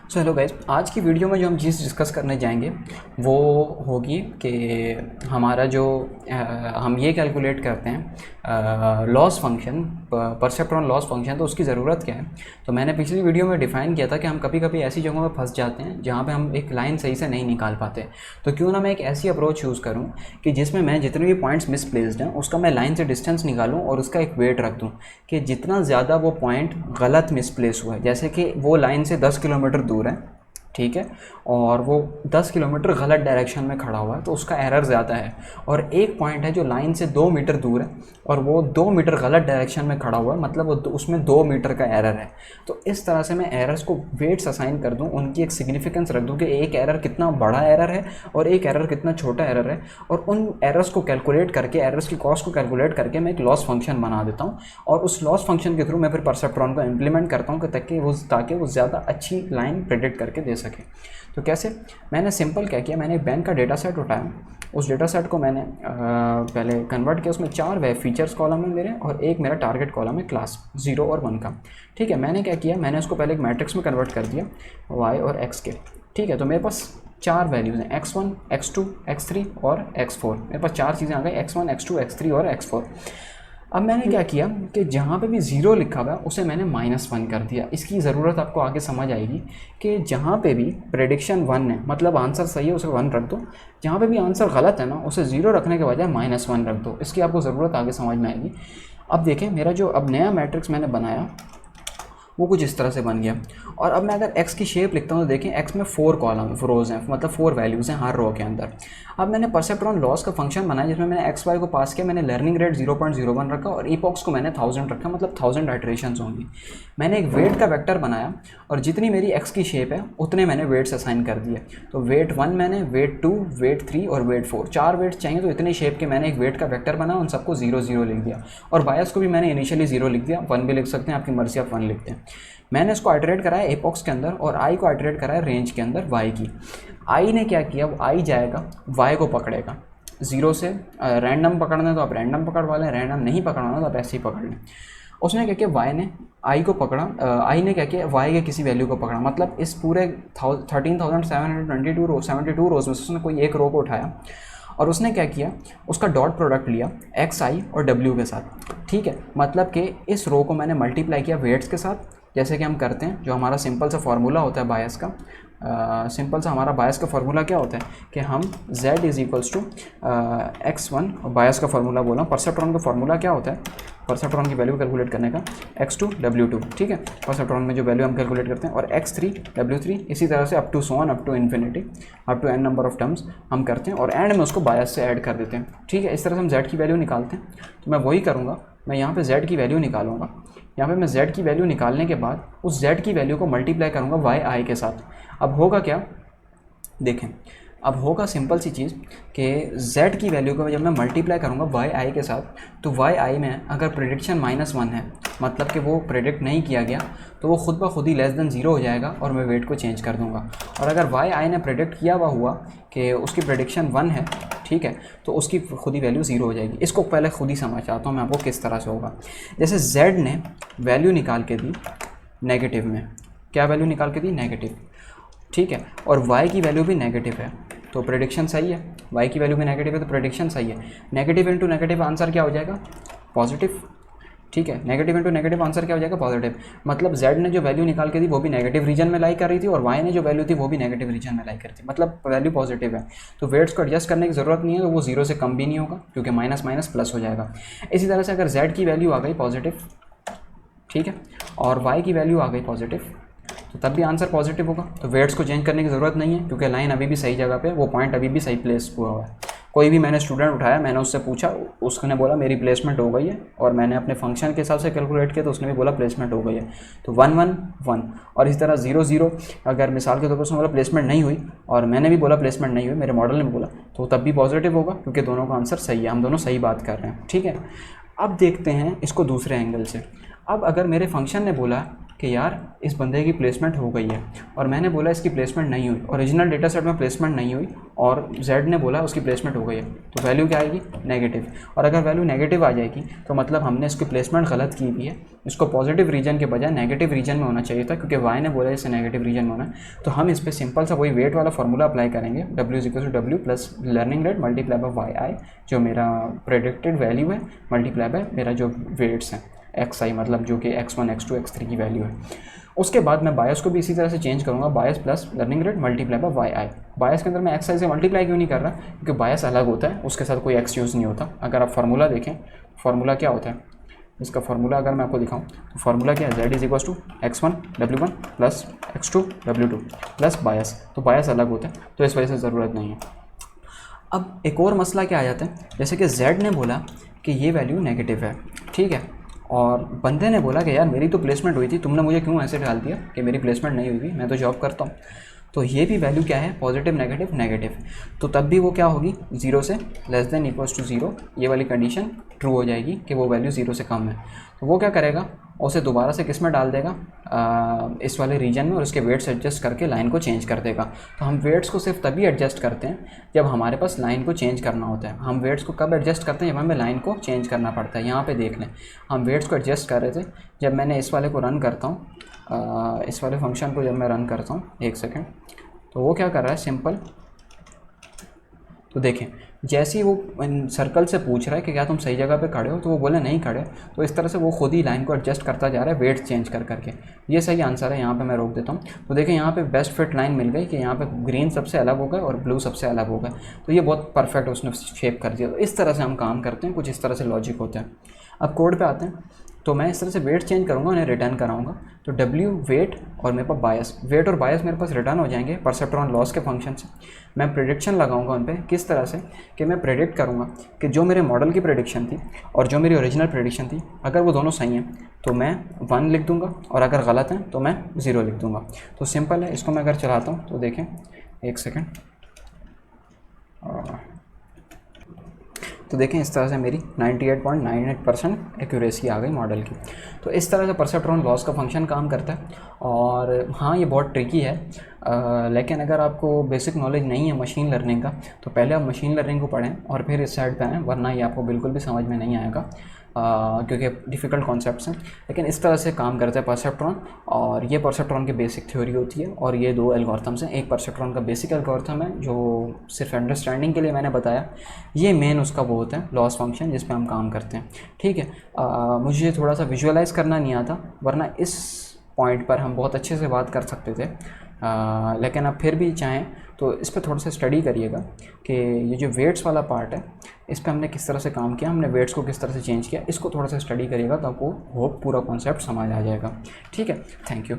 So hello guys, आज की video में जो हम चीज़ डिस्कस करने जाएंगे वो होगी कि हमारा जो हम ये कैलकुलेट करते हैं loss function, perceptron loss function, तो उसकी ज़रूरत क्या है। तो मैंने पिछली वीडियो में डिफ़ाइन किया था कि हम कभी कभी ऐसी जगहों में फंस जाते हैं जहाँ पे हम एक लाइन सही से नहीं निकाल पाते। तो क्यों ना मैं एक ऐसी अप्रोच यूज़ करूँ कि जिसमें मैं जितने भी पॉइंट्स मिसप्लेस्ड हैं उसका मैं लाइन से डिस्टेंस निकालूँ और उसका एक वेट रख दूँ कि जितना ज़्यादा वो पॉइंट गलत मिसप्लेस हुआ है, जैसे कि वो लाइन से 10 किलोमीटर दूर है, ठीक है, और वो 10 किलोमीटर गलत डायरेक्शन में खड़ा हुआ है तो उसका एरर ज़्यादा है। और एक पॉइंट है जो लाइन से 2 मीटर दूर है और वो 2 मीटर गलत डायरेक्शन में खड़ा हुआ है, मतलब वो उसमें 2 मीटर का एरर है। तो इस तरह से मैं एरर्स को वेट्स असाइन कर दूं, उनकी एक सिग्निफिकेंस रख दूं कि एक एरर कितना बड़ा एरर है और एक एरर कितना छोटा एरर है, और उन एरर्स को कैलकुलेट करके, एरर्स की कॉस्ट को कैलकुलेट करके मैं एक लॉस फंक्शन बना देता हूँ। और उस लॉस फंक्शन के थ्रू मैं फिर परसेप्ट्रॉन को इम्प्लीमेंट करता हूँ ताकि वो ज़्यादा अच्छी लाइन प्रेडिक्ट करके दे सके। तो कैसे? मैंने सिंपल क्या किया, मैंने एक बैंक का डेटा सेट उठाया, उस डेटा सेट को मैंने पहले कन्वर्ट किया। उसमें 4 वेब फीचर्स कॉलम है मेरे और एक मेरा टारगेट कॉलम है क्लास 0 और 1 का। ठीक है, मैंने क्या किया, मैंने उसको पहले एक मैट्रिक्स में कन्वर्ट कर दिया y और x के। ठीक है, तो मेरे पास 4 वैल्यूज़ हैं, x1, x2, x3 और x4। मेरे पास 4 चीज़ें आ गई, x1, x2, x3 और x4। अब मैंने क्या किया कि जहाँ पे भी ज़ीरो लिखा हुआ है उसे मैंने -1 कर दिया। इसकी ज़रूरत आपको आगे समझ आएगी कि जहाँ पे भी प्रेडिक्शन 1 है, मतलब आंसर सही है, उसे 1 रख दो। जहाँ पे भी आंसर गलत है ना, उसे 0 रखने के बजाय -1 रख दो। इसकी आपको ज़रूरत आगे समझ में आएगी। अब देखें, मेरा जो अब नया मैट्रिक्स मैंने बनाया वो कुछ इस तरह से बन गया। और अब मैं अगर x की शेप लिखता हूँ तो देखें x में 4 कॉलम रोज़ हैं, मतलब 4 वैल्यूज़ हैं हर रो के अंदर। अब मैंने परसेप्ट्रॉन लॉस का फंक्शन बनाया जिसमें मैंने एक्स वाई को पास किया, मैंने लर्निंग रेट 0.01 रखा और ईपॉक्स को मैंने 1000 रखा, मतलब 1000 आइटरेशंस होंगी। मैंने एक वेट का वेक्टर बनाया और जितनी मेरी x की शेप है उतने मैंने वेट्स असाइन कर दिए। तो वेट 1 मैंने, वेट 2, वेट 3 और वेट 4, 4 वेट्स चाहिए, तो इतनी शेप के मैंने एक वेट का वेक्टर बनाया, उन सबको 0 0 लिख दिया। और बायस को भी मैंने इनिशियली 0 लिख दिया, 1 भी लिख सकते हैं, आपकी मर्जी, आप 1 लिखते हैं। मैंने इसको आइटरेट कराया एपॉक्स के अंदर और आई को आइटरेट कराया रेंज के अंदर y की। आई ने क्या किया, आई जाएगा y को पकड़ेगा 0 से। रैंडम पकड़ना है तो आप रैंडम पकड़वा लें, रैंडम नहीं पकड़ना तो आप ऐसे ही पकड़ लें। उसने क्या किया, y ने आई को पकड़ा, आई ने क्या किया, y के किसी वैल्यू को पकड़ा, मतलब इस पूरे 13,772 रोज़ में से उसने कोई एक रो को उठाया और उसने क्या किया, उसका डॉट प्रोडक्ट लिया एक्स आई और w के साथ। ठीक है, मतलब कि इस रो को मैंने मल्टीप्लाई किया वेट्स के साथ, जैसे कि हम करते हैं। जो हमारा सिंपल सा फार्मूला होता है बायस का, सिंपल सा हमारा बायस का फार्मूला क्या होता है कि हम z is equals to x1, और बायस का फार्मूला बोला, परसेप्ट्रॉन का फार्मूला क्या होता है, परसेप्ट्रॉन की वैल्यू कैलकुलेट करने का, x2 w2। ठीक है, परसेप्ट्रॉन में जो वैल्यू हम कैलकुलेट करते हैं, और x3 w3, इसी तरह से up to so on, up to infinity, up to n number of terms हम करते हैं और एंड में उसको बायस से ऐड कर देते हैं। ठीक है, इस तरह से हम z की वैल्यू निकालते हैं। तो मैं वही करूँगा, मैं यहाँ पे z की वैल्यू निकालूंगा। यहाँ पे मैं z की वैल्यू निकालने के बाद उस z की वैल्यू को मल्टीप्लाई करूँगा y i के साथ। अब होगा क्या, देखें, अब होगा सिंपल सी चीज़ कि z की वैल्यू को जब मैं मल्टीप्लाई करूँगा y i के साथ, तो y i में अगर प्रेडिक्शन -1 है, मतलब कि वो प्रेडिक्ट नहीं किया गया, तो वो खुद ब खुद ही <0 हो जाएगा और मैं वेट को चेंज कर दूंगा। और अगर y i ने प्रेडिक्ट किया हुआ कि उसकी प्रेडिक्शन 1 है, ठीक है, तो उसकी खुद ही वैल्यू 0 हो जाएगी। इसको पहले खुद ही समझ आता हूँ मैं आपको किस तरह से होगा। जैसे z ने वैल्यू निकाल के दी नेगेटिव में, क्या वैल्यू निकाल के दी, नेगेटिव। ठीक है, और y की वैल्यू भी नेगेटिव है तो प्रेडिक्शन सही है, y की वैल्यू भी नेगेटिव है तो प्रेडिक्शन सही है। नेगेटिव इंटू नेगेटिव आंसर क्या हो जाएगा, पॉजिटिव। ठीक है, नेगेटिव इंटू नेगेटिव आंसर क्या हो जाएगा, पॉजिटिव। मतलब z ने जो वैल्यू निकाल के दी वो भी नेगेटिव रीजन में लाई कर रही थी और y ने जो वैल्यू थी वो भी नेगेटिव रीजन में लाई कर रही थी, मतलब वैल्यू पॉजिटिव है। तो वेट्स को एडजस्ट करने की ज़रूरत नहीं है, तो वो 0 से कम भी नहीं होगा क्योंकि माइनस माइनस प्लस हो जाएगा। इसी तरह से अगर z की वैल्यू आ गई पॉजिटिव, ठीक है, और y की वैल्यू आ गई पॉजिटिव, तो तब भी आंसर पॉजिटिव होगा। तो वेट्स को चेंज करने की ज़रूरत नहीं है क्योंकि लाइन अभी भी सही जगह पे, वो पॉइंट अभी भी सही प्लेस हुआ है। कोई भी मैंने स्टूडेंट उठाया, मैंने उससे पूछा, उसने बोला मेरी प्लेसमेंट हो गई है, और मैंने अपने फंक्शन के हिसाब से कैलकुलेट किया तो उसने भी बोला प्लेसमेंट हो गई है। तो 1 1 1, और इस तरह 0 0, अगर मिसाल के तौर पर उसने बोला प्लेसमेंट नहीं हुई और मैंने भी बोला प्लेसमेंट नहीं हुई, मेरे मॉडल ने बोला, तो तब भी पॉजिटिव होगा क्योंकि दोनों का आंसर सही है, हम दोनों सही बात कर रहे हैं। ठीक है, अब देखते हैं इसको दूसरे एंगल से। अब अगर मेरे फंक्शन ने बोला कि यार इस बंदे की प्लेसमेंट हो गई है, और मैंने बोला इसकी प्लेसमेंट नहीं हुई, ओरिजिनल डेटा सेट में प्लेसमेंट नहीं हुई, और जेड ने बोला उसकी प्लेसमेंट हो गई है, तो वैल्यू क्या आएगी? नेगेटिव। और अगर वैल्यू नेगेटिव आ जाएगी तो मतलब हमने इसकी प्लेसमेंट गलत की हुई है, इसको पॉजिटिव रीजन के बजाय नेगेटिव रीजन में होना चाहिए था, क्योंकि वाई ने बोला इसे नेगेटिव रीजन में होना है। तो हम इस पर सिंपल सा वही वेट वाला फॉर्मूला अप्लाई करेंगे, W plus learning rate multiply by Y I, जो मेरा प्रेडिक्टेड वैल्यू है, मल्टीप्लाई बाय मेरा जो वेट्स हैं एक्स आई, मतलब जो कि x1 x2 x3 की वैल्यू है। उसके बाद मैं बायस को भी इसी तरह से चेंज करूँगा, bias plus learning rate multiply by Y I. Bias के अंदर मैं एक्स आई से मल्टीप्लाई क्यों नहीं कर रहा? क्योंकि बायस अलग होता है, उसके साथ कोई एक्स यूज़ नहीं होता। अगर आप फार्मूला देखें, फार्मूला क्या होता है इसका? फार्मूला अगर मैं आपको दिखाऊं तो फार्मूला क्या है? Z is equal to x1 W1 plus x2 W2 plus bias. तो बायस अलग होता है, तो इस वजह से ज़रूरत नहीं है। अब एक और मसला क्या आ जाता है, जैसे कि Z ने बोला कि ये वैल्यू नेगेटिव है, ठीक है, और बंदे ने बोला कि यार मेरी तो प्लेसमेंट हुई थी, तुमने मुझे क्यों ऐसे डाल दिया कि मेरी प्लेसमेंट नहीं हुई थी, मैं तो जॉब करता हूँ। तो ये भी वैल्यू क्या है? Positive negative negative. तो तब भी वो क्या होगी? 0 से लेस देन इक्वल्स टू 0, ये वाली कंडीशन ट्रू हो जाएगी कि वो वैल्यू 0 से कम है। तो वो क्या करेगा? उसे दोबारा से किस में डाल देगा? इस वाले रीजन में, और उसके वेट्स एडजस्ट करके लाइन को चेंज कर देगा। तो हम वेट्स को सिर्फ तभी एडजस्ट करते हैं जब हमारे पास लाइन को चेंज करना होता है। हम वेट्स को कब एडजस्ट करते हैं? जब हमें लाइन को चेंज करना पड़ता है। यहाँ पे देख लें, हम वेट्स को एडजस्ट कर रहे थे जब मैंने इस वाले को रन करता हूँ, इस वाले फंक्शन को जब मैं रन करता हूँ, एक सेकेंड, तो वो क्या कर रहा है? सिंपल, तो देखें जैसे ही वो सर्कल से पूछ रहा है कि क्या तुम सही जगह पे खड़े हो, तो वो बोले नहीं खड़े, तो इस तरह से वो खुद ही लाइन को एडजस्ट करता जा रहा है वेट चेंज कर करके। ये सही आंसर है, यहाँ पे मैं रोक देता हूँ। तो देखें यहाँ पे बेस्ट फिट लाइन मिल गई कि यहाँ पे ग्रीन सबसे अलग हो गए और ब्लू सबसे अलग हो गए, तो ये बहुत परफेक्ट उसने शेप कर दिया। तो इस तरह से हम काम करते हैं, कुछ इस तरह से लॉजिक होता है। अब कोड पर आते हैं, तो मैं इस तरह से वेट चेंज करूँगा, उन्हें रिटर्न कराऊंगा। तो W वेट और मेरे पास बायस, वेट और बायस मेरे पास रिटर्न हो जाएंगे परसेप्ट्रॉन लॉस के फंक्शन से। मैं प्रेडिक्शन लगाऊंगा उन पर, किस तरह से कि मैं प्रेडिक्ट करूंगा कि जो मेरे मॉडल की प्रेडिक्शन थी और जो मेरी ओरिजिनल प्रेडिक्शन थी, अगर वो दोनों सही हैं तो मैं 1 लिख दूंगा, और अगर गलत हैं तो मैं 0 लिख दूंगा। तो सिंपल है। इसको मैं अगर चलाता हूँ तो देखें, एक सेकेंड, तो देखें इस तरह से मेरी 98.98% एक्यूरेसी आ गई मॉडल की। तो इस तरह से परसेप्ट्रॉन लॉस का फंक्शन काम करता है। और हाँ, ये बहुत ट्रिकी है, लेकिन अगर आपको बेसिक नॉलेज नहीं है मशीन लर्निंग का, तो पहले आप मशीन लर्निंग को पढ़ें और फिर इस साइड पे आएँ, वरना ये आपको बिल्कुल भी समझ में नहीं आएगा, क्योंकि डिफ़िकल्ट कॉन्सेप्ट्स हैं। लेकिन इस तरह से काम करता है परसेप्ट्रॉन, और ये परसेप्ट्रॉन की बेसिक थ्योरी होती है। और ये 2 एल्गोरिथम्स हैं, एक परसेप्ट्रॉन का बेसिक एल्गोरिथम है जो सिर्फ अंडरस्टैंडिंग के लिए मैंने बताया, ये मेन उसका वो होता है लॉस फंक्शन जिस पे हम काम करते हैं, ठीक है। मुझे थोड़ा सा विजुअलाइज़ करना नहीं आता, वरना इस पॉइंट पर हम बहुत अच्छे से बात कर सकते थे, लेकिन आप फिर भी चाहें तो इस पर थोड़ा सा स्टडी करिएगा कि ये जो वेट्स वाला पार्ट है, इस पर हमने किस तरह से काम किया, हमने वेट्स को किस तरह से चेंज किया, इसको थोड़ा सा स्टडी करिएगा तो आपको होप पूरा कॉन्सेप्ट समझ आ जाएगा, ठीक है। Thank you.